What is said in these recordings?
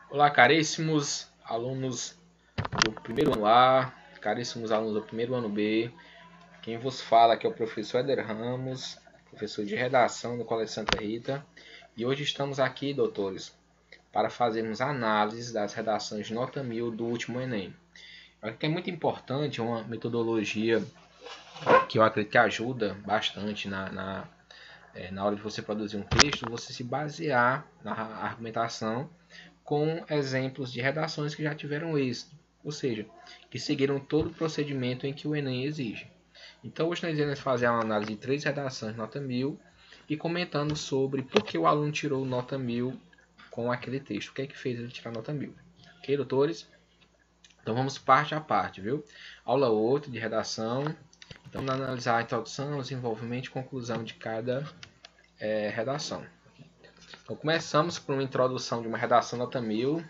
Olá, caríssimos alunos do primeiro ano A, caríssimos alunos do primeiro ano B. Quem vos fala aqui é o professor Éder Ramos, professor de redação do Colégio Santa Rita. E hoje estamos aqui, doutores, para fazermos análises das redações de nota 1000 do último Enem. Acho que é muito importante uma metodologia que eu acredito que ajuda bastante na hora de você produzir um texto, você se basear na argumentação com exemplos de redações que já tiveram êxito, ou seja, que seguiram todo o procedimento em que o Enem exige. Então hoje nós iremos fazer uma análise de 3 redações nota 1000 e comentando sobre por que o aluno tirou nota 1000 com aquele texto, o que é que fez ele tirar nota 1000. Ok, doutores? Então vamos parte a parte, viu? Aula 8 de redação. Então vamos analisar a introdução, desenvolvimento e conclusão de cada redação. Então começamos por uma introdução de uma redação nota 1000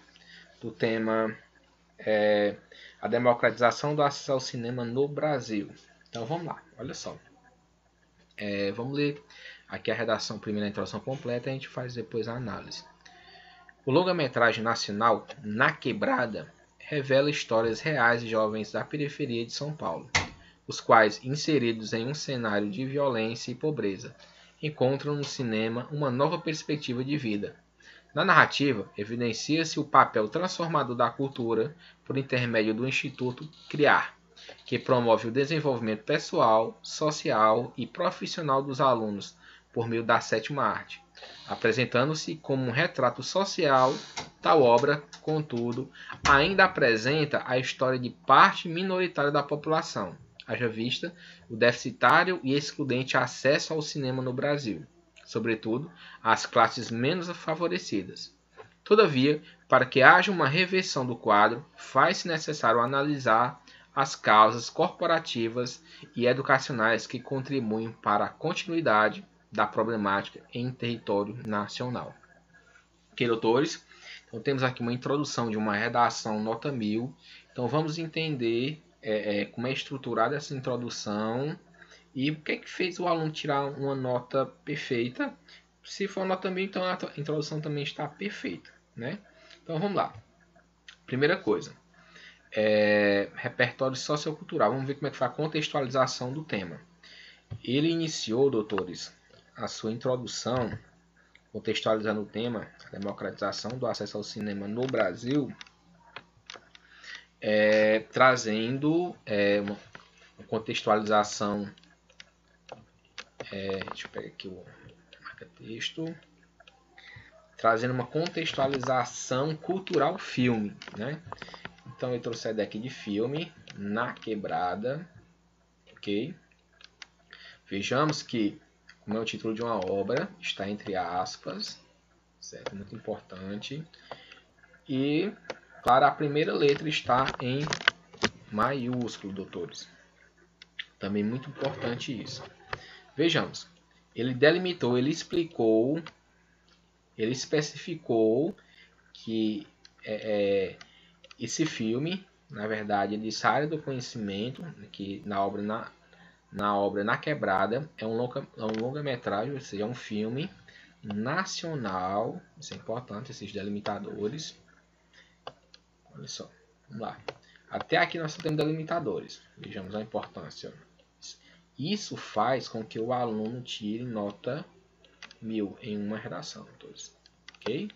do tema a democratização do acesso ao cinema no Brasil. Então vamos lá, olha só. Vamos ler aqui a redação primeiro, a introdução completa, e a gente faz depois a análise. O longa-metragem nacional Na Quebrada revela histórias reais de jovens da periferia de São Paulo, os quais, inseridos em um cenário de violência e pobreza, encontram no cinema uma nova perspectiva de vida. Na narrativa, evidencia-se o papel transformador da cultura por intermédio do Instituto CRIAR, que promove o desenvolvimento pessoal, social e profissional dos alunos por meio da sétima arte, apresentando-se como um retrato social. Tal obra, contudo, ainda apresenta a história de parte minoritária da população, haja vista o deficitário e excludente acesso ao cinema no Brasil, sobretudo às classes menos favorecidas. Todavia, para que haja uma reversão do quadro, faz-se necessário analisar as causas corporativas e educacionais que contribuem para a continuidade da problemática em território nacional. Ok, doutores? Então temos aqui uma introdução de uma redação nota 1000. Então vamos entender como é estruturada essa introdução e o que é que fez o aluno tirar uma nota perfeita. Se for nota 1000, então a introdução também está perfeita, né? Então vamos lá. Primeira coisa, repertório sociocultural. Vamos ver como é que foi a contextualização do tema. Ele iniciou, doutores, a sua introdução, contextualizando o tema, a democratização do acesso ao cinema no Brasil, trazendo uma contextualização. Deixa eu pegar aqui o marca-texto. Trazendo uma contextualização cultural filme, né? Então eu trouxe a ideia aqui de filme, Na Quebrada, ok? Vejamos que, como é o título de uma obra, está entre aspas, certo? Muito importante. E, claro, a primeira letra está em maiúsculo, doutores. Também muito importante isso. Vejamos, ele delimitou, ele explicou, ele especificou que esse filme, na verdade, ele sai do conhecimento, que na obra Na Quebrada é um longa-metragem, ou seja, é um filme nacional. Isso é importante, esses delimitadores. Olha só, vamos lá. Até aqui nós temos delimitadores. Vejamos a importância. Isso faz com que o aluno tire nota 1000 em uma redação. Todos. Ok?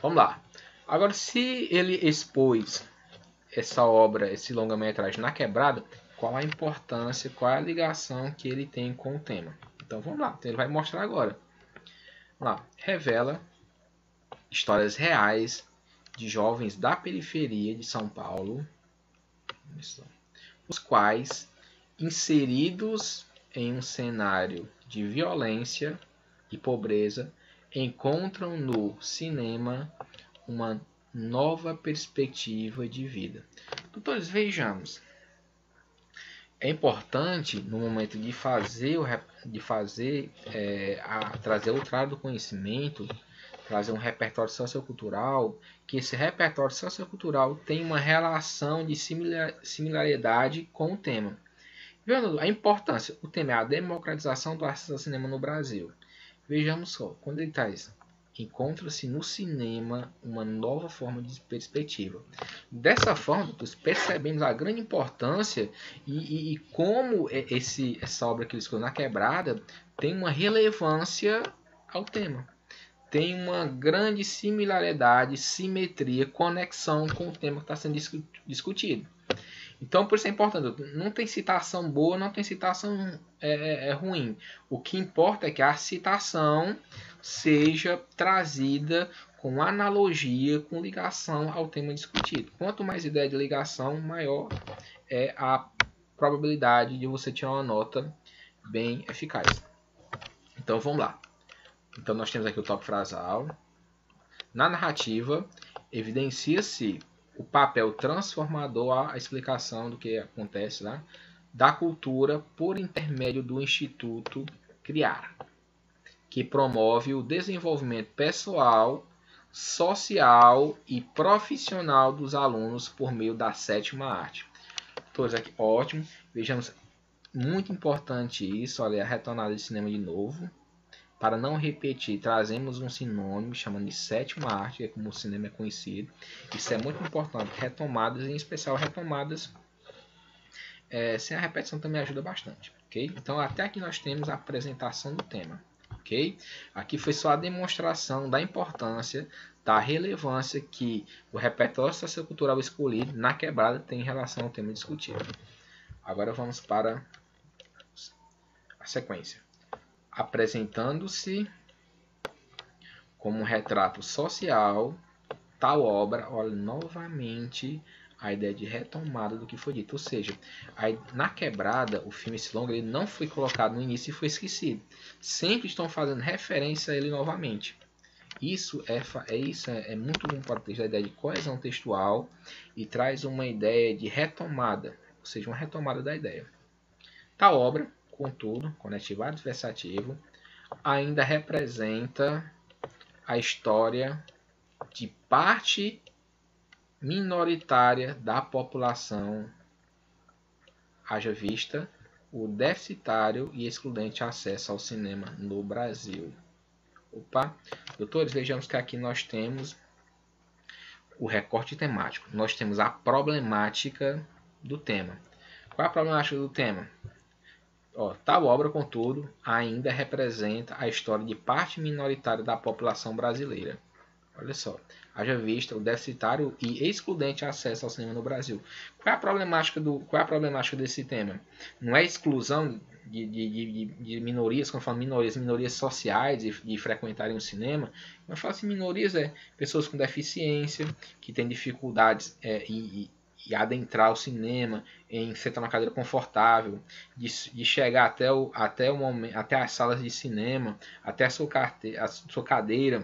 Vamos lá. Agora, se ele expôs essa obra, esse longa-metragem Na Quebrada, qual a importância, qual a ligação que ele tem com o tema? Então vamos lá, então, ele vai mostrar agora. Vamos lá. Revela histórias reais de jovens da periferia de São Paulo, os quais, inseridos em um cenário de violência e pobreza, encontram no cinema uma nova perspectiva de vida. Doutores, vejamos. É importante, no momento de trazer o lado do conhecimento, trazer um repertório sociocultural, que esse repertório sociocultural tem uma relação de similaridade com o tema. Vejam a importância. O tema é a democratização do acesso ao cinema no Brasil. Vejamos só, quando ele traz encontra-se no cinema uma nova forma de perspectiva. Dessa forma, nós percebemos a grande importância e como essa obra que ele escolheu na quebrada tem uma relevância ao tema. Tem uma grande similaridade, simetria, conexão com o tema que está sendo discutido. Então, por isso é importante. Não tem citação boa, não tem citação ruim. O que importa é que a citação seja trazida com analogia, com ligação ao tema discutido. Quanto mais ideia de ligação, maior é a probabilidade de você tirar uma nota bem eficaz. Então, vamos lá. Então, nós temos aqui o tópico frasal. Na narrativa, evidencia-se o papel transformador, a explicação do que acontece lá, da cultura por intermédio do Instituto Criar, que promove o desenvolvimento pessoal, social e profissional dos alunos por meio da sétima arte. Todos aqui, ótimo. Vejamos, muito importante isso. Olha, a retornada de cinema de novo. Para não repetir, trazemos um sinônimo chamando de sétima arte, que é como o cinema é conhecido. Isso é muito importante. Retomadas, em especial retomadas, sem a repetição também ajuda bastante. Okay? Então, até aqui nós temos a apresentação do tema. Okay? Aqui foi só a demonstração da importância, da relevância que o repertório sociocultural escolhido na quebrada tem em relação ao tema discutido. Agora vamos para a sequência. Apresentando-se como um retrato social, tal obra, olha novamente a ideia de retomada do que foi dito. Ou seja, na quebrada, o filme esse longo ele não foi colocado no início e foi esquecido. Sempre estão fazendo referência a ele novamente. Isso é muito bom para ter a ideia de coesão textual e traz uma ideia de retomada, ou seja, uma retomada da ideia. Tal obra, contudo, conectivado adversativo, ainda representa a história de parte minoritária da população, haja vista o deficitário e excludente acesso ao cinema no Brasil. Opa, doutores, vejamos que aqui nós temos o recorte temático. Nós temos a problemática do tema. Qual é a problemática do tema? Tal obra, contudo, ainda representa a história de parte minoritária da população brasileira. Olha só, haja vista o deficitário e excludente acesso ao cinema no Brasil. Qual é a problemática desse tema? Não é a exclusão de minorias, quando eu falo minorias sociais de frequentarem o cinema. Quando eu falo assim, minorias pessoas com deficiência, que têm dificuldades e adentrar o cinema, em sentar na cadeira confortável, de chegar até as salas de cinema, até a sua cadeira,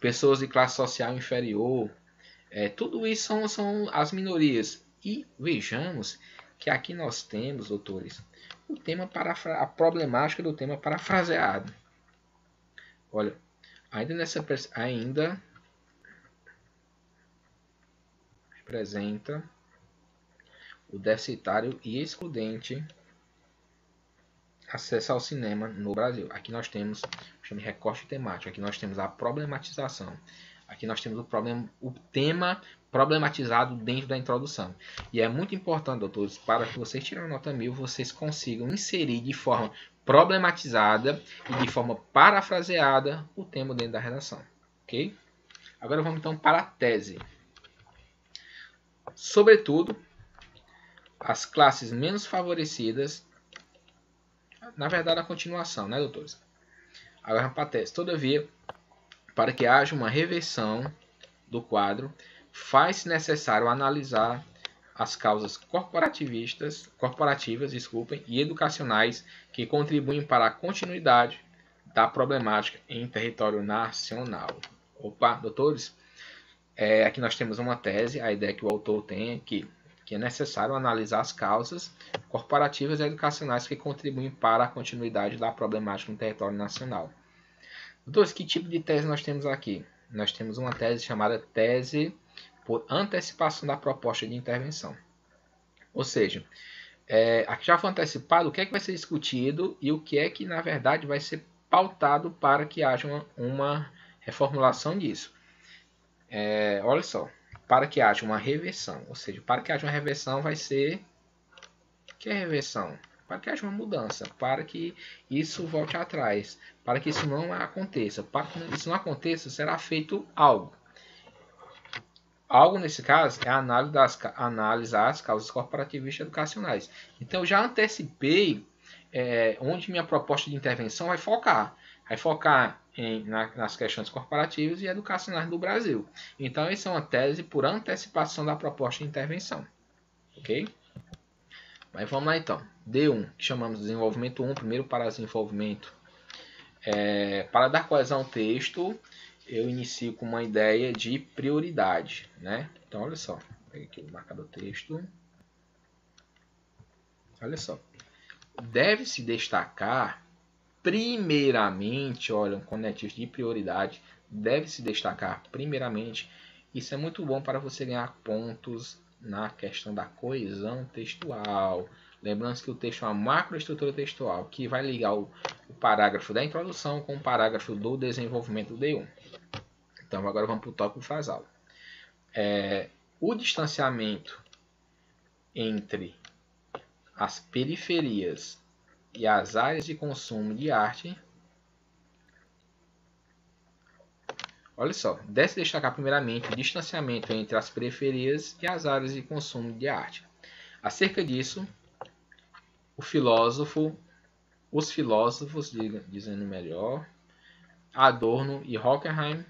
pessoas de classe social inferior, tudo isso são as minorias. E vejamos que aqui nós temos, doutores, a problemática do tema parafraseado. Olha, ainda representa o deficitário e excludente acesso ao cinema no Brasil. Aqui nós temos o recorte temático, aqui nós temos a problematização, aqui nós temos o tema problematizado dentro da introdução. E é muito importante, doutores, para que vocês tirem a nota 1000, vocês consigam inserir de forma problematizada e de forma parafraseada o tema dentro da redação. Ok? Agora vamos então para a tese. Sobretudo, as classes menos favorecidas, na verdade a continuação, né, doutores? Agora para a tese. Todavia, para que haja uma reversão do quadro, faz-se necessário analisar as causas corporativas e educacionais que contribuem para a continuidade da problemática em território nacional. Opa, doutores? Aqui nós temos uma tese, a ideia que o autor tem aqui, que é necessário analisar as causas corporativas e educacionais que contribuem para a continuidade da problemática no território nacional. Doutores, que tipo de tese nós temos aqui? Nós temos uma tese chamada tese por antecipação da proposta de intervenção. Ou seja, aqui já foi antecipado o que é que vai ser discutido e o que é que, na verdade, vai ser pautado para que haja uma reformulação disso. Olha só, para que haja uma reversão, ou seja, para que haja uma reversão vai ser... O que é reversão? Para que haja uma mudança, para que isso volte atrás, para que isso não aconteça. Para que isso não aconteça, será feito algo. Algo, nesse caso, é a analisar as causas corporativistas educacionais. Então, eu já antecipei onde minha proposta de intervenção vai focar. Vai focar nas questões corporativas e educacionais do Brasil. Então, essa é uma tese por antecipação da proposta de intervenção. Ok? Mas vamos lá, então. D1, que chamamos de desenvolvimento 1, primeiro desenvolvimento. Para dar coesão ao texto, eu inicio com uma ideia de prioridade, né? Então, olha só. Pega aqui o marcador texto. Olha só. Deve-se destacar, primeiramente, olha, um conectivo de prioridade, deve-se destacar, primeiramente, isso é muito bom para você ganhar pontos na questão da coesão textual. Lembrando que o texto é uma macroestrutura textual que vai ligar o parágrafo da introdução com o parágrafo do desenvolvimento do D1. Então, agora vamos para o tópico frasal. O distanciamento entre as periferias e as áreas de consumo de arte. Olha só, deve-se destacar primeiramente o distanciamento entre as periferias e as áreas de consumo de arte. Acerca disso, os filósofos, dizendo melhor, Adorno e Horkheim,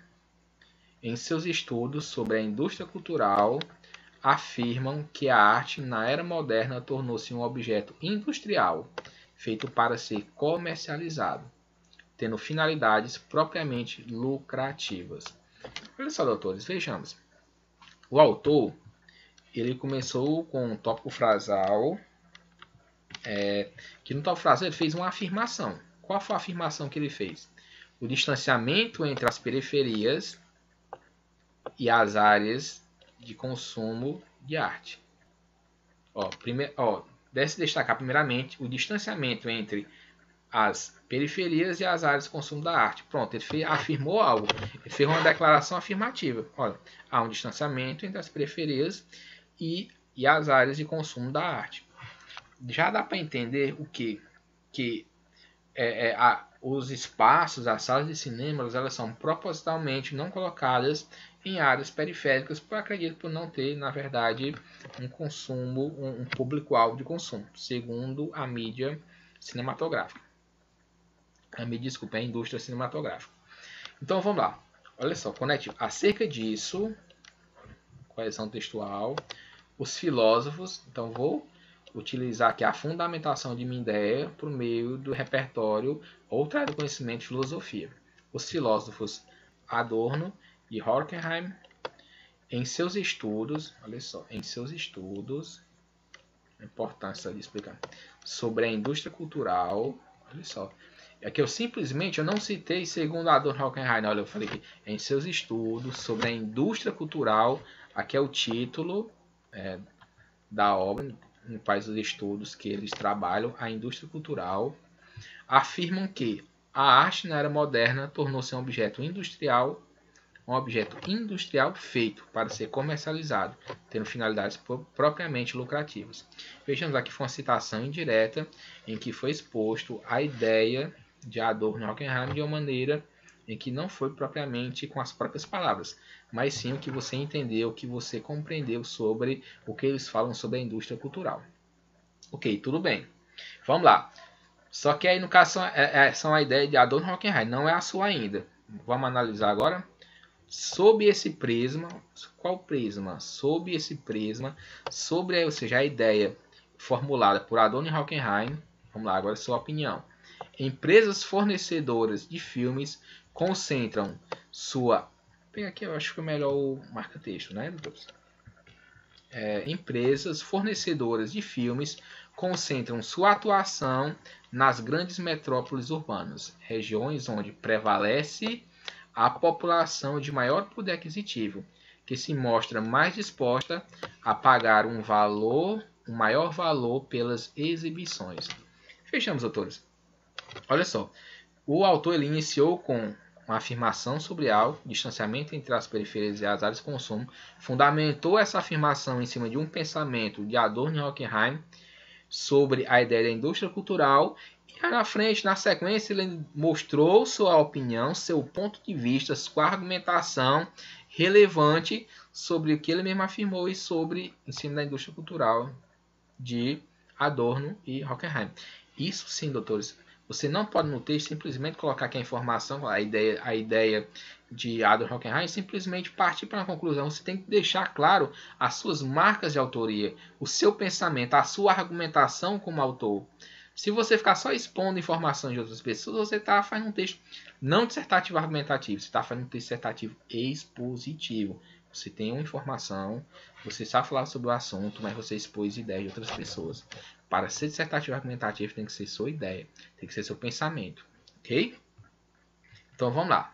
em seus estudos sobre a indústria cultural, afirmam que a arte na era moderna tornou-se um objeto industrial, feito para ser comercializado, tendo finalidades propriamente lucrativas. Olha só, doutores, vejamos. O autor, ele começou com um tópico frasal, que no tópico frasal ele fez uma afirmação. Qual foi a afirmação que ele fez? O distanciamento entre as periferias e as áreas de consumo de arte. Deve-se destacar primeiramente o distanciamento entre as periferias e as áreas de consumo da arte. Pronto, ele afirmou algo, ele fez uma declaração afirmativa. Olha, há um distanciamento entre as periferias e as áreas de consumo da arte. Já dá para entender o que os espaços, as salas de cinema, elas são propositalmente não colocadas em áreas periféricas, porque eu acredito por não ter, na verdade, um consumo, um público-alvo de consumo, segundo a mídia cinematográfica. A indústria cinematográfica. Então vamos lá. Olha só, conectivo. Acerca disso, coesão textual, os filósofos, então vou utilizar aqui a fundamentação de minha ideia por meio do repertório ou do conhecimento de filosofia. Os filósofos Adorno e Horkheim, em seus estudos, olha só, em seus estudos, a importância de explicar, sobre a indústria cultural, olha só, é que eu não citei segundo Adorno e Horkheim, olha, eu falei que em seus estudos sobre a indústria cultural, aqui é o título da obra, no quais os estudos que eles trabalham, a indústria cultural, afirmam que a arte na era moderna tornou-se um objeto industrial feito para ser comercializado, tendo finalidades propriamente lucrativas. Vejamos aqui, foi uma citação indireta em que foi exposto a ideia de Adorno e Horkheim de uma maneira em que não foi propriamente com as próprias palavras, mas sim o que você entendeu, o que você compreendeu sobre o que eles falam sobre a indústria cultural. Ok, tudo bem. Vamos lá. Só que aí, no caso, são a ideia de Adorno e Horkheim, não é a sua ainda. Vamos analisar agora. Sob esse prisma, qual prisma? Sob esse prisma, ou seja, a ideia formulada por Adorno e Horkheim, vamos lá, agora a sua opinião. Empresas fornecedoras de filmes concentram sua... Pega aqui, eu acho que é melhor o marca-texto, né? Empresas fornecedoras de filmes concentram sua atuação nas grandes metrópoles urbanas, regiões onde prevalece a população de maior poder aquisitivo, que se mostra mais disposta a pagar um maior valor pelas exibições. Fechamos, doutores. Olha só, O autor ele iniciou com uma afirmação sobre algo, distanciamento entre as periferias e as áreas de consumo, fundamentou essa afirmação em cima de um pensamento de Adorno e Horkheim sobre a ideia da indústria cultural, e na frente, na sequência, ele mostrou sua opinião, seu ponto de vista, sua argumentação relevante sobre o que ele mesmo afirmou e sobre o ensino da indústria cultural de Adorno e Horkheim. Isso sim, doutores. Você não pode no texto simplesmente colocar aqui a informação, a ideia de Adorno e Horkheim, e simplesmente partir para uma conclusão. Você tem que deixar claro as suas marcas de autoria, o seu pensamento, a sua argumentação como autor. Se você ficar só expondo informações de outras pessoas, você está fazendo um texto não dissertativo argumentativo, você está fazendo um texto dissertativo expositivo. Você tem uma informação, você sabe falar sobre o assunto, mas você expôs ideias de outras pessoas. Para ser dissertativo argumentativo tem que ser sua ideia, tem que ser seu pensamento, ok? Então vamos lá.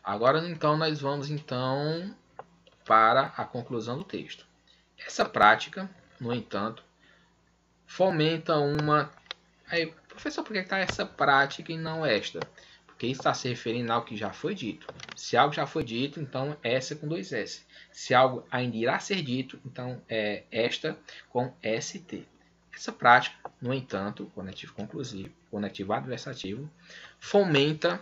Agora então nós vamos então para a conclusão do texto. Essa prática, no entanto, fomenta uma... Aí, professor, por que está essa prática e não esta? Porque isso está se referindo ao que já foi dito. Se algo já foi dito, então essa com 2 S. Se algo ainda irá ser dito, então é esta com ST. Essa prática, no entanto, conectivo conclusivo, conectivo adversativo, fomenta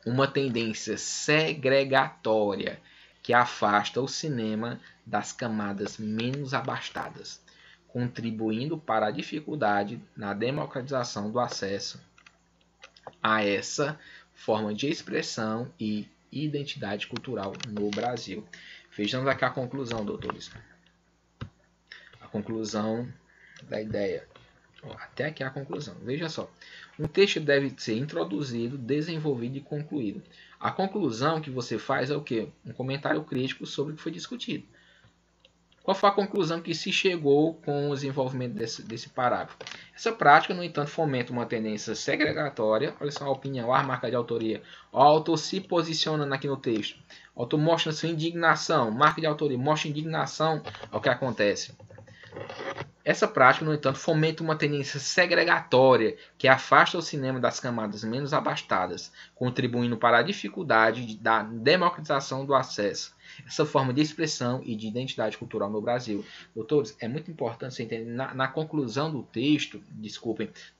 uma tendência segregatória que afasta o cinema das camadas menos abastadas, contribuindo para a dificuldade na democratização do acesso a essa forma de expressão e identidade cultural no Brasil. Vejamos aqui a conclusão, doutores. A conclusão da ideia. Até aqui a conclusão. Veja só. Um texto deve ser introduzido, desenvolvido e concluído. A conclusão que você faz é o quê? Um comentário crítico sobre o que foi discutido. Qual foi a conclusão que se chegou com o desenvolvimento desse parágrafo? Essa prática, no entanto, fomenta uma tendência segregatória. Olha só a opinião, a marca de autoria. O autor se posicionando aqui no texto. O autor mostra sua indignação. Marca de autoria mostra indignação ao que acontece. Essa prática, no entanto, fomenta uma tendência segregatória que afasta o cinema das camadas menos abastadas, contribuindo para a dificuldade da democratização do acesso, essa forma de expressão e de identidade cultural no Brasil. Doutores, é muito importante você entender, na conclusão do texto,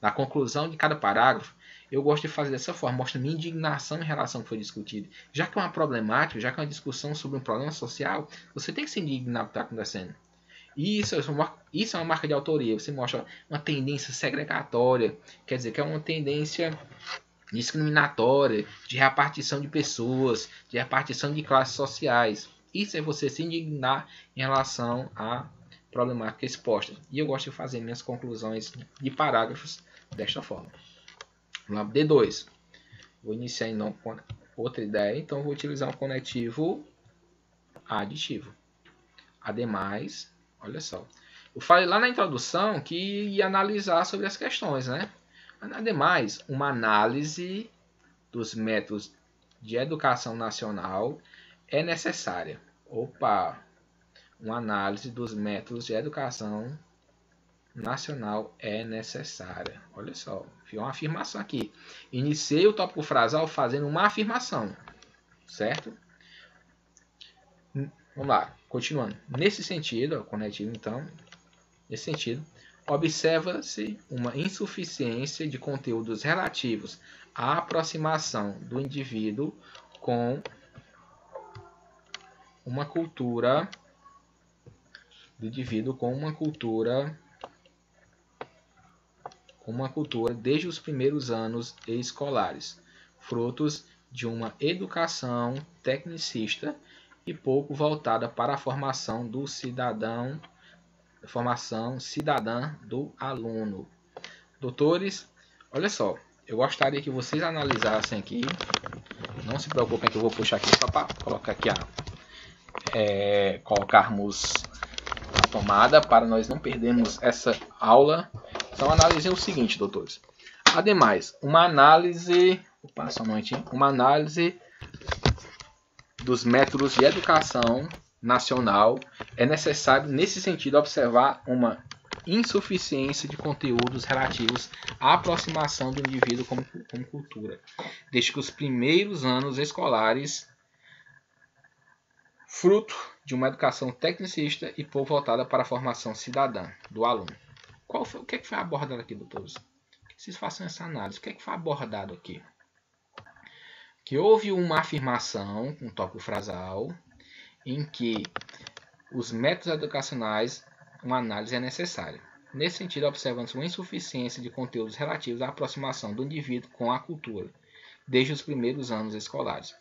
na conclusão de cada parágrafo, eu gosto de fazer dessa forma, mostra minha indignação em relação ao que foi discutido. Já que é uma problemática, já que é uma discussão sobre um problema social, você tem que se indignar do que está acontecendo. Isso é uma marca de autoria. Você mostra uma tendência segregatória, quer dizer que é uma tendência discriminatória, de repartição de pessoas, de repartição de classes sociais. Isso é você se indignar em relação à problemática exposta. E eu gosto de fazer minhas conclusões de parágrafos desta forma. Vamos lá, D2. Vou iniciar então com outra ideia, então vou utilizar um conectivo aditivo. Ademais, olha só, eu falei lá na introdução que ia analisar sobre as questões, né? Ademais, uma análise dos métodos de educação nacional é necessária. Opa! Uma análise dos métodos de educação nacional é necessária. Olha só, fiz uma afirmação aqui. Iniciei o tópico frasal fazendo uma afirmação, certo? Vamos lá, continuando. Nesse sentido, o conectivo então, nesse sentido, observa-se uma insuficiência de conteúdos relativos à aproximação do indivíduo com uma cultura, desde os primeiros anos escolares, frutos de uma educação tecnicista e pouco voltada para a formação do cidadão, formação cidadã do aluno. Doutores, olha só, eu gostaria que vocês analisassem aqui, não se preocupem que eu vou puxar aqui só para colocar aqui colocarmos a tomada para nós não perdermos essa aula. Então analisem o seguinte, doutores. Ademais, uma análise dos métodos de educação nacional é necessário, nesse sentido, observar uma insuficiência de conteúdos relativos à aproximação do indivíduo como cultura, desde que os primeiros anos escolares, fruto de uma educação tecnicista e pouco voltada para a formação cidadã do aluno. O que foi abordado aqui, doutores? Que vocês façam essa análise. O que foi abordado aqui? Que houve uma afirmação, um tópico frasal, em que os métodos educacionais, uma análise é necessária. Nesse sentido, observamos uma insuficiência de conteúdos relativos à aproximação do indivíduo com a cultura, desde os primeiros anos escolares.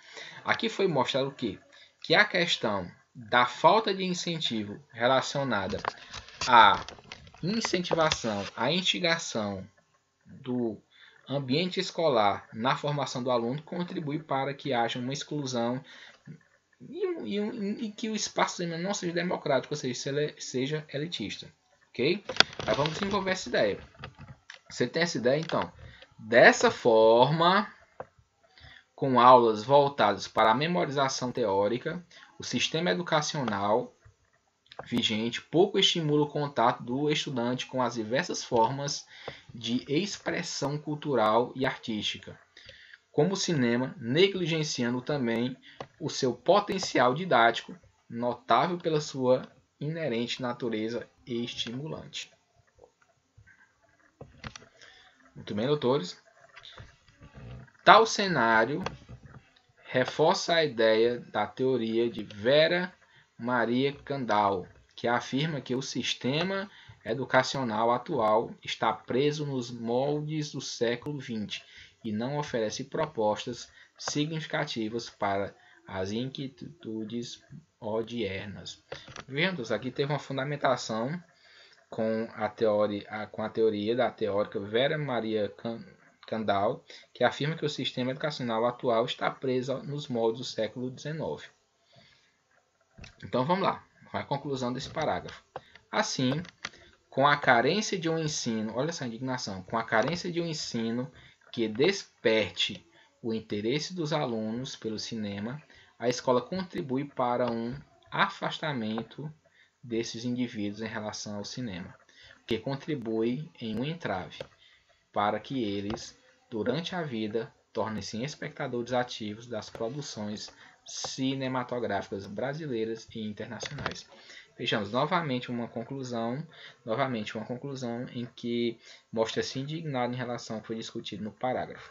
Aqui foi mostrado o quê? Que a questão da falta de incentivo relacionada à incentivação, à instigação do ambiente escolar na formação do aluno contribui para que haja uma exclusão e que o espaço não seja democrático, ou seja elitista. Ok? Mas vamos desenvolver essa ideia. Você tem essa ideia, então? Dessa forma, com aulas voltadas para a memorização teórica, o sistema educacional vigente pouco estimula o contato do estudante com as diversas formas de expressão cultural e artística, como o cinema, negligenciando também o seu potencial didático, notável pela sua inerente natureza estimulante. Muito bem, doutores. Tal cenário reforça a ideia da teoria de Vera Maria Kandal, que afirma que o sistema educacional atual está preso nos moldes do século XX e não oferece propostas significativas para as inquietudes odiernas. Vendo, aqui teve uma fundamentação com a teoria da teórica Vera Maria Kandal, que afirma que o sistema educacional atual está preso nos moldes do século XIX. Então vamos lá, a conclusão desse parágrafo. Assim, com a carência de um ensino, olha essa indignação, com a carência de um ensino que desperte o interesse dos alunos pelo cinema, a escola contribui para um afastamento desses indivíduos em relação ao cinema, que contribui em um entrave para que eles, durante a vida, tornem-se espectadores ativos das produções cinematográficas brasileiras e internacionais. Vejamos novamente uma conclusão em que mostra-se indignado em relação ao que foi discutido no parágrafo.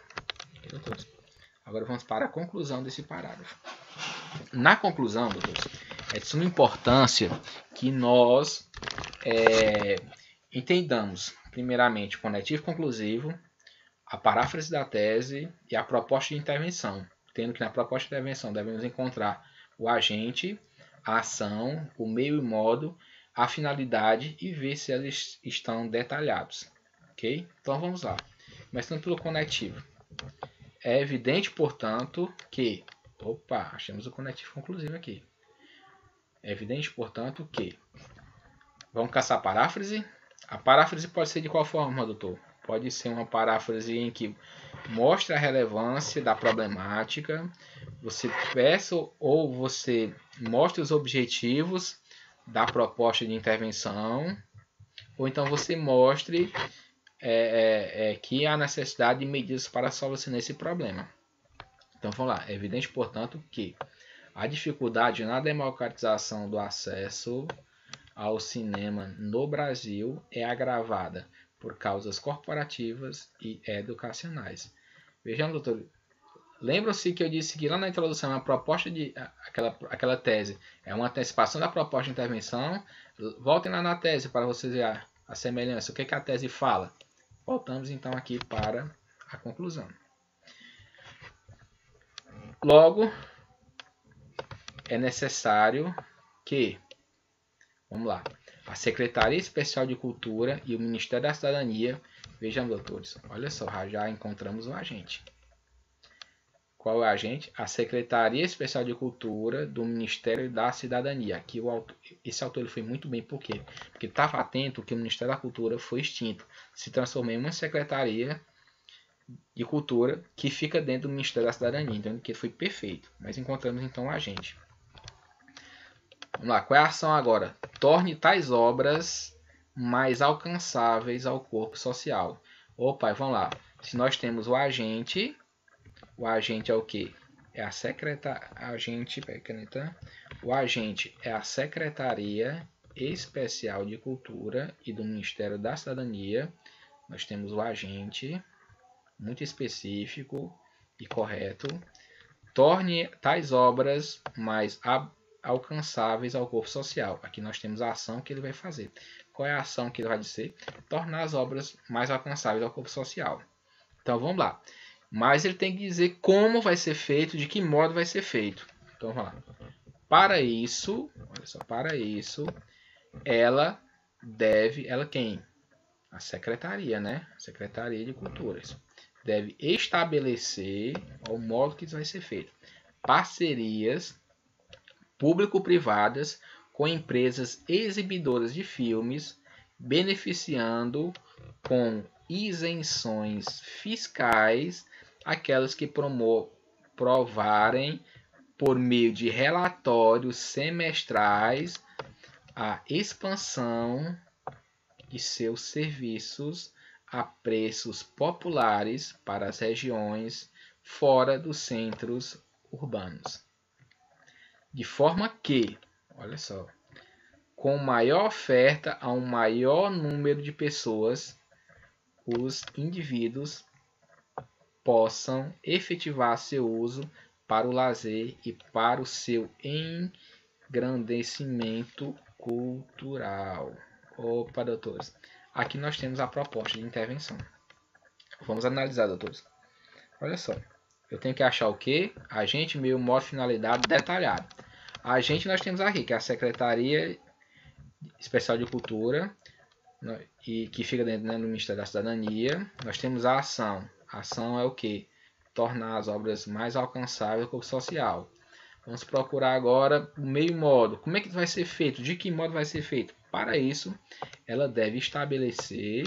Agora vamos para a conclusão desse parágrafo. Na conclusão, doutores, é de suma importância que nós entendamos, primeiramente, o conectivo conclusivo, a paráfrase da tese e a proposta de intervenção, tendo que na proposta de intervenção devemos encontrar o agente, a ação, o meio e modo, a finalidade e ver se eles estão detalhados. Ok? Então vamos lá. Começando pelo conectivo. É evidente, portanto, que... Opa, achamos o conectivo conclusivo aqui. É evidente, portanto, que... Vamos caçar a paráfrase. A paráfrase pode ser de qual forma, doutor? Pode ser uma paráfrase em que mostra a relevância da problemática, você peça ou você mostra os objetivos da proposta de intervenção, ou então você mostre que há necessidade de medidas para solucionar esse problema. Então vamos lá, é evidente, portanto, que a dificuldade na democratização do acesso ao cinema no Brasil é agravada por causas corporativas e educacionais. Vejamos, doutor, lembram-se que eu disse que lá na introdução a proposta de aquela tese é uma antecipação da proposta de intervenção. Voltem lá na tese para vocês ver a semelhança. O que a tese fala? Voltamos então aqui para a conclusão. Logo, é necessário que, vamos lá, a Secretaria Especial de Cultura e o Ministério da Cidadania, vejam, doutores, olha só, já encontramos um agente. Qual é o agente? A Secretaria Especial de Cultura do Ministério da Cidadania. Aqui esse autor ele foi muito bem, por quê? Porque estava atento que o Ministério da Cultura foi extinto, se transformou em uma Secretaria de Cultura que fica dentro do Ministério da Cidadania, então que foi perfeito. Mas encontramos então o agente. Vamos lá, qual é a ação agora? Torne tais obras mais alcançáveis ao corpo social. Opa, vamos lá. Se nós temos o agente é o quê? É a O agente é a Secretaria Especial de Cultura e do Ministério da Cidadania. Nós temos o agente, muito específico e correto. Torne tais obras mais alcançáveis ao corpo social. Aqui nós temos a ação que ele vai fazer. Qual é a ação que ele vai dizer? Tornar as obras mais alcançáveis ao corpo social. Então vamos lá. Mas ele tem que dizer como vai ser feito, de que modo vai ser feito. Então vamos lá. Para isso, olha só, para isso, ela quem? A Secretaria, né? Secretaria de Culturas. Deve estabelecer o modo que isso vai ser feito. Parcerias público-privadas com empresas exibidoras de filmes, beneficiando com isenções fiscais aquelas que provarem por meio de relatórios semestrais a expansão de seus serviços a preços populares para as regiões fora dos centros urbanos. De forma que, olha só, com maior oferta a um maior número de pessoas, os indivíduos possam efetivar seu uso para o lazer e para o seu engrandecimento cultural. Opa, doutores. Aqui nós temos a proposta de intervenção. Vamos analisar, doutores. Olha só. Eu tenho que achar o quê? Agente, meio, modo, finalidade, detalhado. Agente nós temos aqui, que é a Secretaria Especial de Cultura, e que fica dentro, né, do Ministério da Cidadania. Nós temos a ação. A ação é o quê? Tornar as obras mais alcançáveis ao corpo social. Vamos procurar agora o meio modo. Como é que vai ser feito? De que modo vai ser feito? Para isso, ela deve estabelecer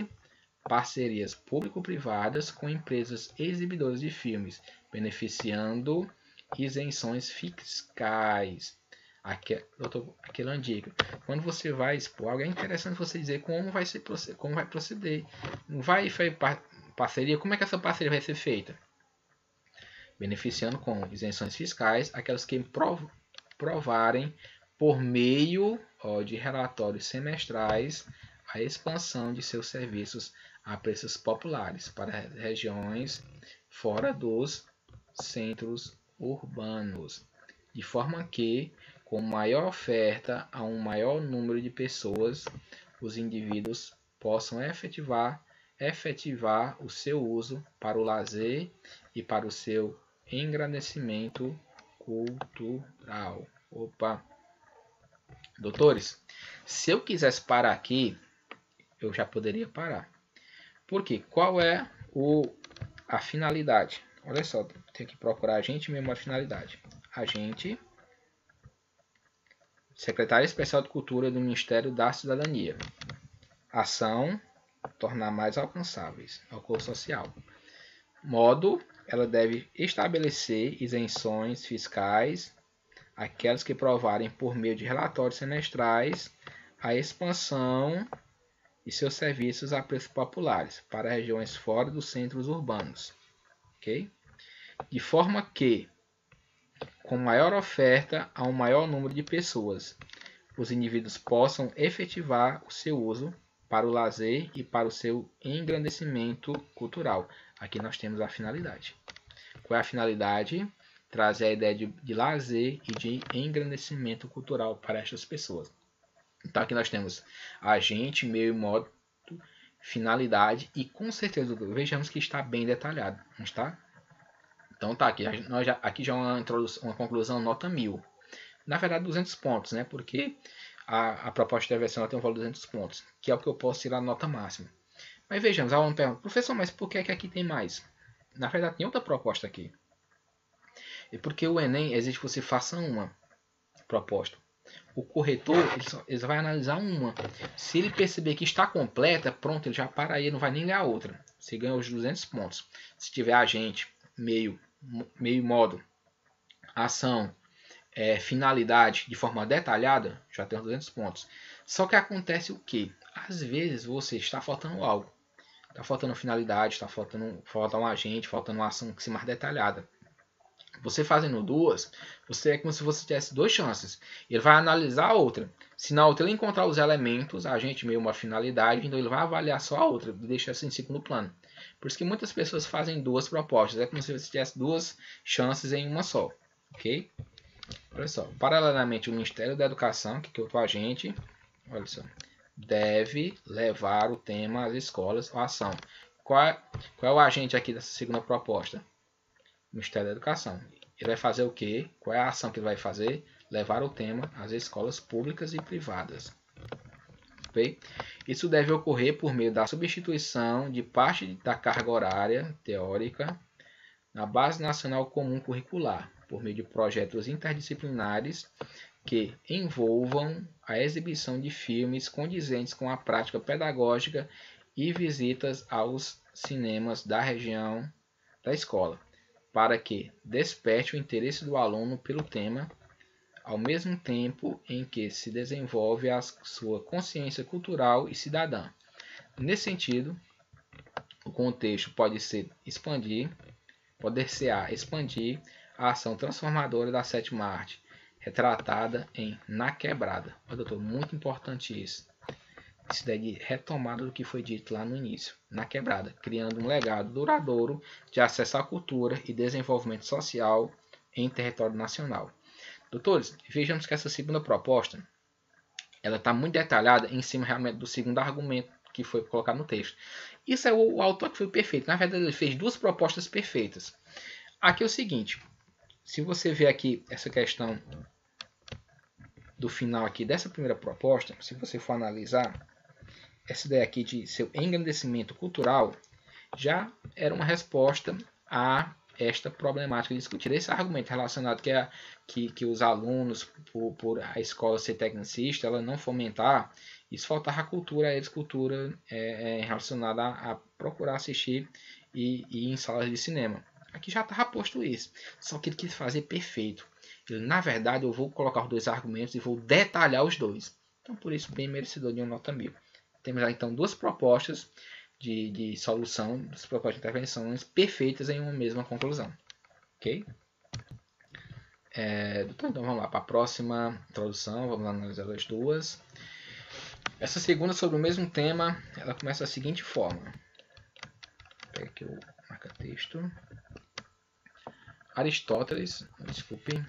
parcerias público-privadas com empresas exibidoras de filmes, beneficiando isenções fiscais. Aquela dica. Quando você vai expor algo, é interessante você dizer como vai proceder. Não vai fazer parceria. Como é que essa parceria vai ser feita? Beneficiando com isenções fiscais aquelas que provarem por meio de relatórios semestrais a expansão de seus serviços a preços populares para regiões fora dos centros urbanos, de forma que, com maior oferta a um maior número de pessoas, os indivíduos possam efetivar o seu uso para o lazer e para o seu engrandecimento cultural. Opa! Doutores, se eu quisesse parar aqui, eu já poderia parar. Por quê? Qual é a finalidade? Olha só, tem que procurar agente mesmo a finalidade. Agente, Secretária Especial de Cultura do Ministério da Cidadania. Ação, tornar mais alcançáveis ao corpo social. Modo, ela deve estabelecer isenções fiscais, aquelas que provarem por meio de relatórios semestrais a expansão de seus serviços a preços populares para regiões fora dos centros urbanos. Okay? De forma que, com maior oferta a um maior número de pessoas, os indivíduos possam efetivar o seu uso para o lazer e para o seu engrandecimento cultural. Aqui nós temos a finalidade. Qual é a finalidade? Trazer a ideia de lazer e de engrandecimento cultural para estas pessoas. Então aqui nós temos agente, meio e modo, finalidade e com certeza vejamos que está bem detalhado, não está? Então tá aqui, aqui já é uma conclusão nota 1000. Na verdade 200 pontos, né? Porque a proposta de intervenção tem um valor de 200 pontos, que é o que eu posso tirar a nota máxima. Mas vejamos, a aluno pergunta, professor, mas por que aqui tem mais? Na verdade tem outra proposta aqui. E porque o Enem exige que você faça uma proposta. O corretor ele vai analisar uma. Se ele perceber que está completa, pronto, ele já para aí, não vai nem ler a outra. Você ganha os 200 pontos. Se tiver agente, meio modo, ação, finalidade de forma detalhada, já tem os 200 pontos. Só que acontece o quê? às vezes você está faltando algo. Está faltando finalidade, falta um agente, faltando uma ação que se mais detalhada. Você fazendo duas, você é como se você tivesse duas chances. Ele vai analisar a outra. Se na outra ele encontrar os elementos, a gente meio uma finalidade, então ele vai avaliar só a outra, deixa essa em segundo plano. Por isso que muitas pessoas fazem duas propostas. É como se você tivesse duas chances em uma só. Ok? Olha só. Paralelamente, o Ministério da Educação, que é outro agente, olha só, deve levar o tema às escolas ou ação. Qual é o agente aqui dessa segunda proposta? O Ministério da Educação. Ele vai fazer o quê? Qual é a ação que ele vai fazer? Levar o tema às escolas públicas e privadas. Okay? Isso deve ocorrer por meio da substituição de parte da carga horária teórica na Base Nacional Comum Curricular, por meio de projetos interdisciplinares que envolvam a exibição de filmes condizentes com a prática pedagógica e visitas aos cinemas da região da escola, para que desperte o interesse do aluno pelo tema, ao mesmo tempo em que se desenvolve a sua consciência cultural e cidadã. Nesse sentido, o contexto poder-se expandir a ação transformadora da sétima arte, retratada em Na Quebrada. Olha, doutor, muito importante isso. Isso daí de retomada do que foi dito lá no início. Na Quebrada, criando um legado duradouro de acesso à cultura e desenvolvimento social em território nacional. Doutores, vejamos que essa segunda proposta ela está muito detalhada em cima realmente do segundo argumento que foi colocado no texto. Isso é o autor que foi perfeito. Na verdade, ele fez duas propostas perfeitas. Aqui é o seguinte, se você ver aqui essa questão do final aqui dessa primeira proposta, se você for analisar, essa ideia aqui de seu engrandecimento cultural já era uma resposta a esta problemática discutida. Esse argumento relacionado que os alunos, por a escola ser tecnicista, ela não fomentar, isso faltava a cultura, a cultura relacionada a procurar assistir e ir em salas de cinema. Aqui já estava posto isso, só que ele quis fazer perfeito. Ele, na verdade, eu vou colocar os dois argumentos e vou detalhar os dois. Então, por isso, bem merecedor de uma nota 1000. Temos lá, então, duas propostas de solução, duas propostas de intervenções perfeitas em uma mesma conclusão. Ok? Então, vamos lá para a próxima introdução. Vamos analisar as duas. Essa segunda, sobre o mesmo tema, ela começa da seguinte forma. Pega aqui o marca-texto. Aristóteles, desculpe.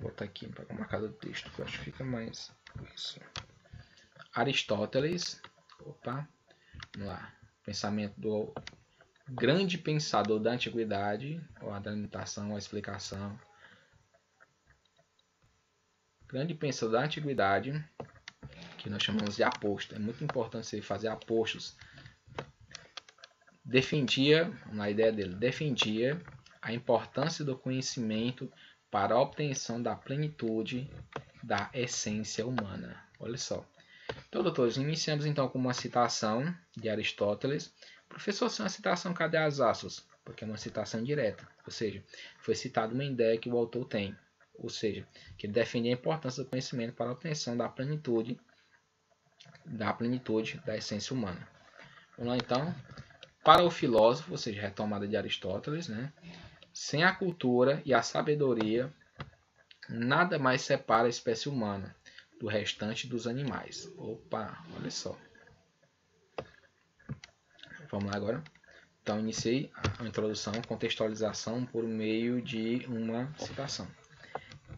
Vou botar aqui para marcar o texto, que eu acho que fica mais isso. Aristóteles, vamos lá. Pensamento do grande pensador da antiguidade, ou a delimitação, a explicação. Grande pensador da antiguidade, que nós chamamos de aposto. É muito importante você fazer apostos. Na ideia dele, defendia a importância do conhecimento para a obtenção da plenitude da essência humana. Olha só. Então, doutores, iniciamos então com uma citação de Aristóteles. Professor, se é uma citação, cadê as aspas? Porque é uma citação direta. Ou seja, foi citada uma ideia que o autor tem. Ou seja, que ele defendia a importância do conhecimento para a obtenção da plenitude da essência humana. Vamos lá então. Para o filósofo, ou seja, retomada de Aristóteles, né? Sem a cultura e a sabedoria, nada mais separa a espécie humana do restante dos animais. Opa, olha só. Vamos lá agora. Então, iniciei a introdução, contextualização por meio de uma citação.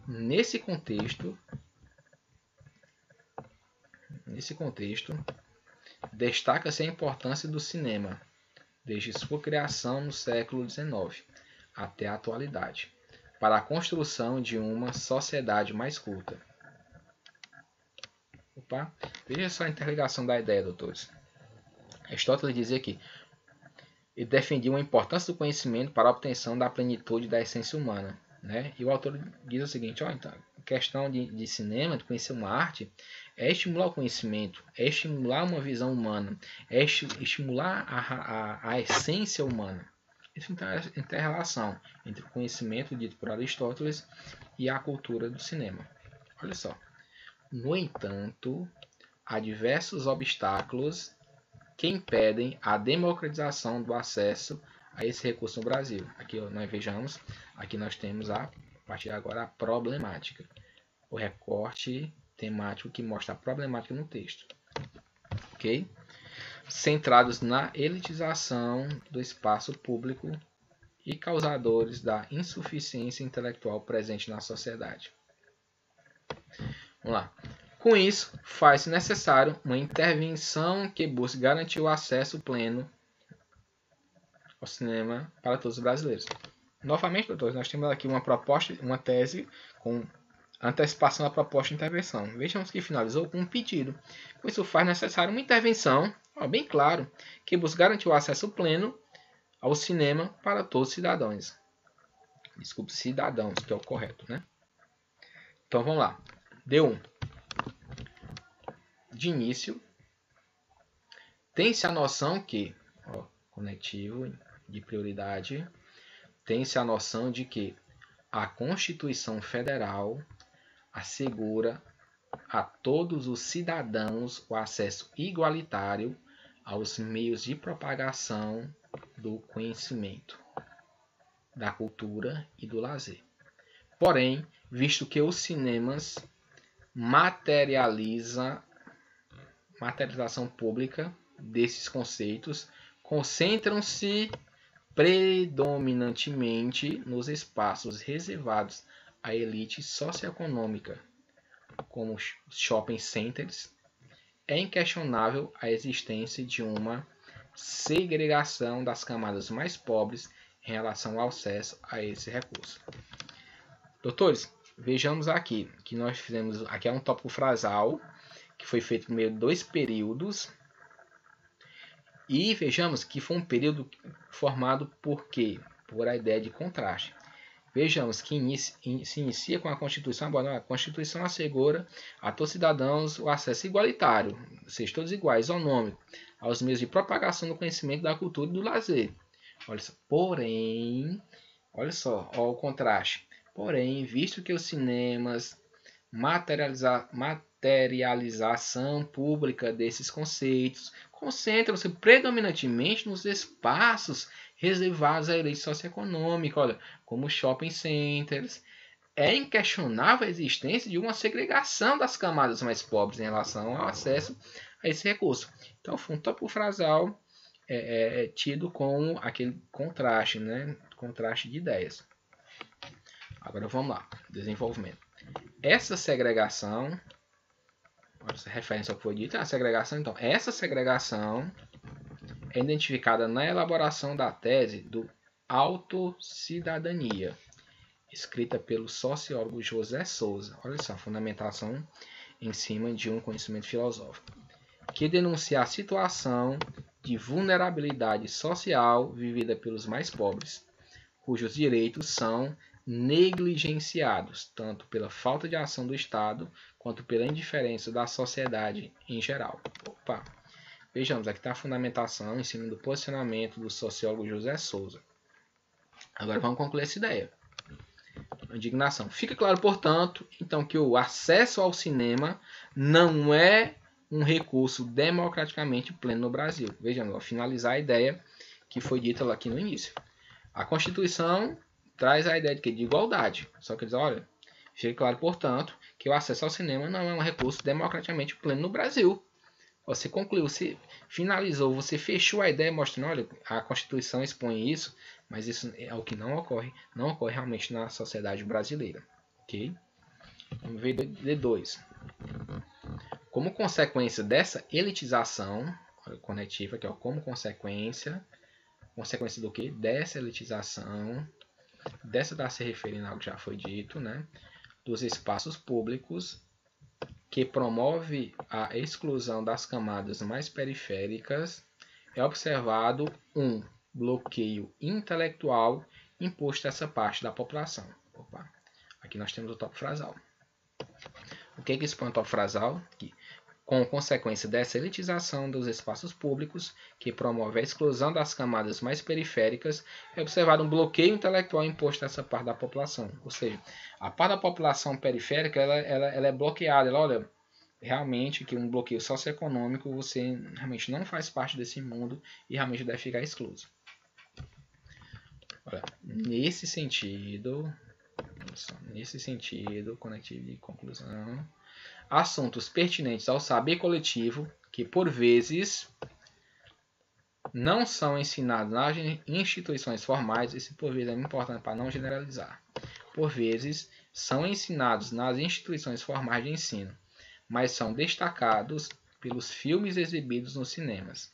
Nesse contexto, destaca-se a importância do cinema, desde sua criação no século XIX até a atualidade, para a construção de uma sociedade mais culta. Veja só a interligação da ideia, doutores. Aristóteles dizia que ele defendia a importância do conhecimento para a obtenção da plenitude da essência humana. Né? E o autor diz o seguinte, então, a questão de cinema, de conhecer uma arte, é estimular o conhecimento, é estimular uma visão humana, é estimular a essência humana. essa inter-relação entre o conhecimento dito por Aristóteles e a cultura do cinema. Olha só. No entanto, há diversos obstáculos que impedem a democratização do acesso a esse recurso no Brasil. Aqui nós vejamos, aqui nós temos a partir de agora a problemática. O recorte temático que mostra a problemática no texto. Ok? Centrados na elitização do espaço público e causadores da insuficiência intelectual presente na sociedade. Vamos lá. Com isso, faz-se necessário uma intervenção que busque garantir o acesso pleno ao cinema para todos os brasileiros. Novamente, doutores, nós temos aqui uma proposta, uma tese com antecipação da proposta de intervenção. Vejamos que finalizou com um pedido. Com isso, faz necessário uma intervenção, bem claro, que busque garantir o acesso pleno ao cinema para todos os cidadãos. Desculpe, cidadãos, que é o correto, né? Então, vamos lá. D1. De início, tem-se a noção que, conectivo de prioridade, tem-se a noção de que a Constituição Federal assegura a todos os cidadãos o acesso igualitário aos meios de propagação do conhecimento, da cultura e do lazer. Porém, visto que os cinemas materialização pública desses conceitos concentram-se predominantemente nos espaços reservados à elite socioeconômica, como os shopping centers, é inquestionável a existência de uma segregação das camadas mais pobres em relação ao acesso a esse recurso. Doutores, vejamos aqui que nós fizemos, aqui é um tópico frasal, que foi feito por meio de 2 períodos. E vejamos que foi um período formado por quê? Por a ideia de contraste. Vejamos que se inicia com a Constituição. A Constituição assegura a todos os cidadãos o acesso igualitário, ou seja, todos iguais, isonômico, aos meios de propagação do conhecimento, da cultura e do lazer. Olha só. Porém, olha só, ó, o contraste. Porém, visto que os cinemas materialização pública desses conceitos concentram-se predominantemente nos espaços reservados à elite socioeconômica, olha, como shopping centers. É inquestionável a existência de uma segregação das camadas mais pobres em relação ao acesso a esse recurso. Então, foi um tópico frasal tido como aquele contraste, né? Contraste de ideias. Agora vamos lá, desenvolvimento. Essa segregação, essa referência ao que foi dito, a segregação, então, essa segregação é identificada na elaboração da tese do Autocidadania, escrita pelo sociólogo José Souza. Olha só, fundamentação em cima de um conhecimento filosófico, que denuncia a situação de vulnerabilidade social vivida pelos mais pobres, cujos direitos são negligenciados, tanto pela falta de ação do Estado, quanto pela indiferença da sociedade em geral. Opa! Vejamos, aqui está a fundamentação em cima do posicionamento do sociólogo José Souza. Agora vamos concluir essa ideia. Indignação. Fica claro, portanto, então, que o acesso ao cinema não é um recurso democraticamente pleno no Brasil. Vejamos, vou finalizar a ideia que foi dita lá aqui no início. A Constituição traz a ideia de igualdade. Só que diz, olha, fica claro, portanto, que o acesso ao cinema não é um recurso democraticamente pleno no Brasil. Você concluiu, você finalizou, você fechou a ideia mostrando, olha, a Constituição expõe isso, mas isso é o que não ocorre realmente na sociedade brasileira. Ok? Vamos ver D2. Como consequência dessa elitização coletiva, que é como consequência do que? Dessa elitização, dessa está se referindo ao que já foi dito, né? Dos espaços públicos, que promove a exclusão das camadas mais periféricas, é observado um bloqueio intelectual imposto a essa parte da população. Aqui nós temos o tópico frasal. O que é esse ponto tópico frasal? Aqui. com consequência dessa elitização dos espaços públicos, que promove a exclusão das camadas mais periféricas, é observado um bloqueio intelectual imposto a essa parte da população. Ou seja, a parte da população periférica ela é bloqueada. Ela olha, realmente que um bloqueio socioeconômico, você realmente não faz parte desse mundo e realmente deve ficar excluso. Olha, nesse sentido, conectividade e conclusão, assuntos pertinentes ao saber coletivo, que por vezes não são ensinados nas instituições formais, isso por vezes é importante para não generalizar, por vezes são ensinados nas instituições formais de ensino, mas são destacados pelos filmes exibidos nos cinemas.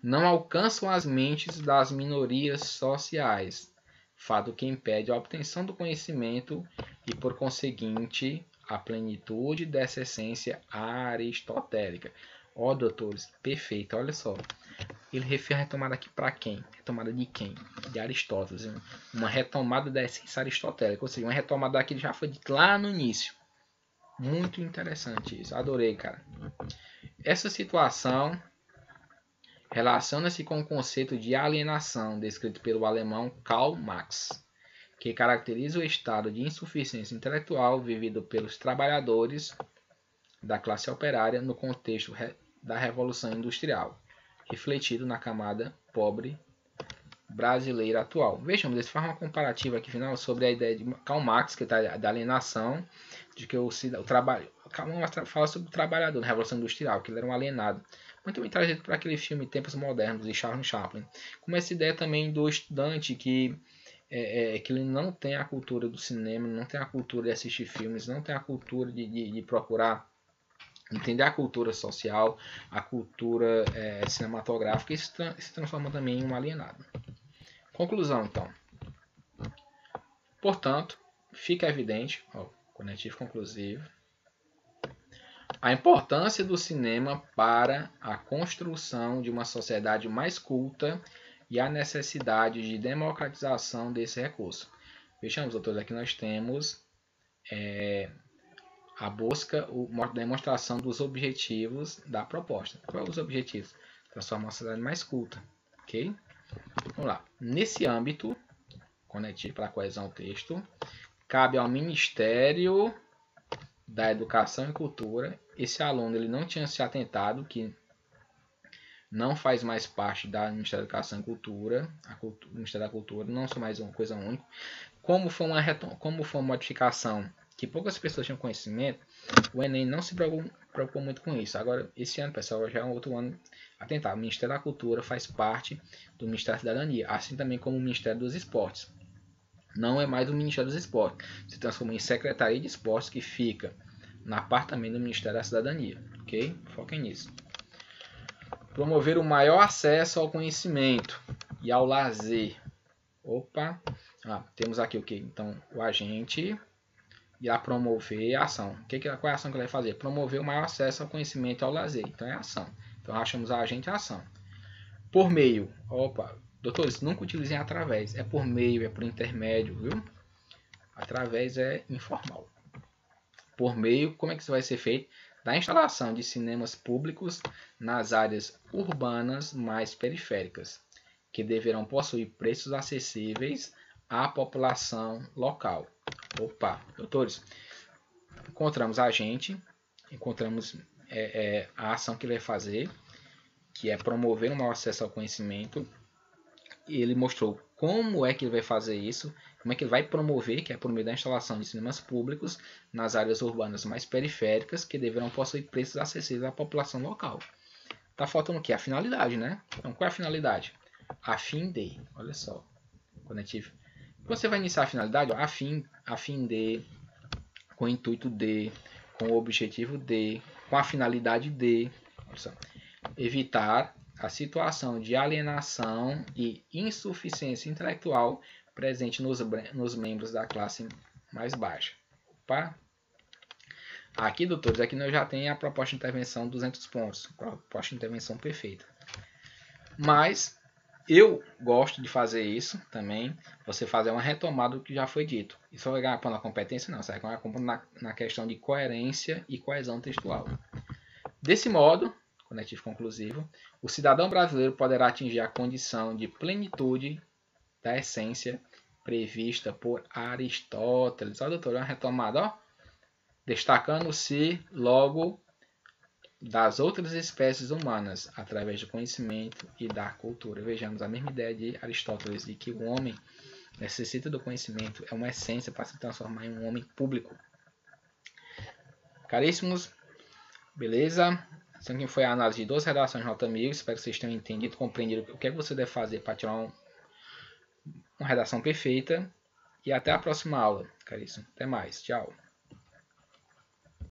Não alcançam as mentes das minorias sociais, fato que impede a obtenção do conhecimento e, por conseguinte, a plenitude dessa essência aristotélica. Ó, doutores, perfeito, olha só. Ele refere a retomada aqui para quem? Retomada de quem? De Aristóteles. Uma retomada da essência aristotélica, ou seja, uma retomada daquilo que já foi dito lá no início. Muito interessante isso, adorei, cara. Essa situação relaciona-se com o conceito de alienação descrito pelo alemão Karl Marx, que caracteriza o estado de insuficiência intelectual vivido pelos trabalhadores da classe operária no contexto da Revolução Industrial, refletido na camada pobre brasileira atual. Vejamos, ele faz uma comparativa aqui final sobre a ideia de Karl Marx, que está da alienação, de que o trabalho fala sobre o trabalhador na Revolução Industrial, que ele era um alienado. Muito bem trazido para aquele filme Tempos Modernos, de Charles Chaplin. Como essa ideia também do estudante que ele não tem a cultura do cinema, não tem a cultura de assistir filmes, não tem a cultura de procurar entender a cultura social, a cultura cinematográfica, e se transforma também em um alienado. Conclusão, então. Portanto, fica evidente, conectivo conclusivo, a importância do cinema para a construção de uma sociedade mais culta e a necessidade de democratização desse recurso. Vejamos, doutores, aqui nós temos a busca, a demonstração dos objetivos da proposta. Quais são os objetivos? Transformar uma sociedade mais culta. Ok? Vamos lá. Nesse âmbito, conectivo para a coesão do texto, cabe ao Ministério da Educação e Cultura. Esse aluno ele não tinha se atentado que não faz mais parte da Ministério da Educação e Cultura, o Ministério da Cultura não são mais uma coisa única. Como foi uma modificação que poucas pessoas tinham conhecimento, o Enem não se preocupou muito com isso. Agora, esse ano, pessoal, já é um outro ano atentar. O Ministério da Cultura faz parte do Ministério da Cidadania, assim também como o Ministério dos Esportes. Não é mais o Ministério dos Esportes, se transformou em Secretaria de Esportes, que fica na parte também do Ministério da Cidadania. Ok? Foquem nisso. Promover o maior acesso ao conhecimento e ao lazer. Opa! Temos aqui o que? Então, o agente irá promover a ação. Qual é a ação que ele vai fazer? Promover o maior acesso ao conhecimento e ao lazer. Então, é a ação. Então, achamos a agente a ação. Por meio. Doutores, nunca utilizem através. É por meio, é por intermédio, viu? Através é informal. Por meio, como é que isso vai ser feito? Da instalação de cinemas públicos nas áreas urbanas mais periféricas, que deverão possuir preços acessíveis à população local. Doutores, encontramos a agente, encontramos a ação que ele vai fazer, que é promover um maior acesso ao conhecimento. E ele mostrou como é que ele vai fazer isso, como é que ele vai promover, que é por meio da instalação de cinemas públicos nas áreas urbanas mais periféricas, que deverão possuir preços acessíveis à população local. Tá faltando o quê? A finalidade, né? Então, qual é a finalidade? A fim de, olha só, conectivo. Você vai iniciar a finalidade, a fim de, com o intuito de, com o objetivo de, com a finalidade de, olha só, evitar a situação de alienação e insuficiência intelectual presente nos membros da classe mais baixa. Aqui, doutores, aqui nós já tem a proposta de intervenção 200 pontos, proposta de intervenção perfeita. Mas eu gosto de fazer isso também, você fazer uma retomada do que já foi dito. Isso vai ganhar ponto na competência? Não, você vai ganhar ponto na questão de coerência e coesão textual. Desse modo, conectivo conclusivo, o cidadão brasileiro poderá atingir a condição de plenitude da essência prevista por Aristóteles. Ó, doutor, uma retomada, ó. Destacando-se logo das outras espécies humanas, através do conhecimento e da cultura. Vejamos a mesma ideia de Aristóteles, de que o homem necessita do conhecimento, é uma essência para se transformar em um homem público. Caríssimos, beleza? Essa aqui foi a análise de 2 redações de nota 1000. Espero que vocês tenham entendido, compreendido o que é que você deve fazer para tirar uma redação perfeita. E até a próxima aula, caríssimo. Até mais. Tchau.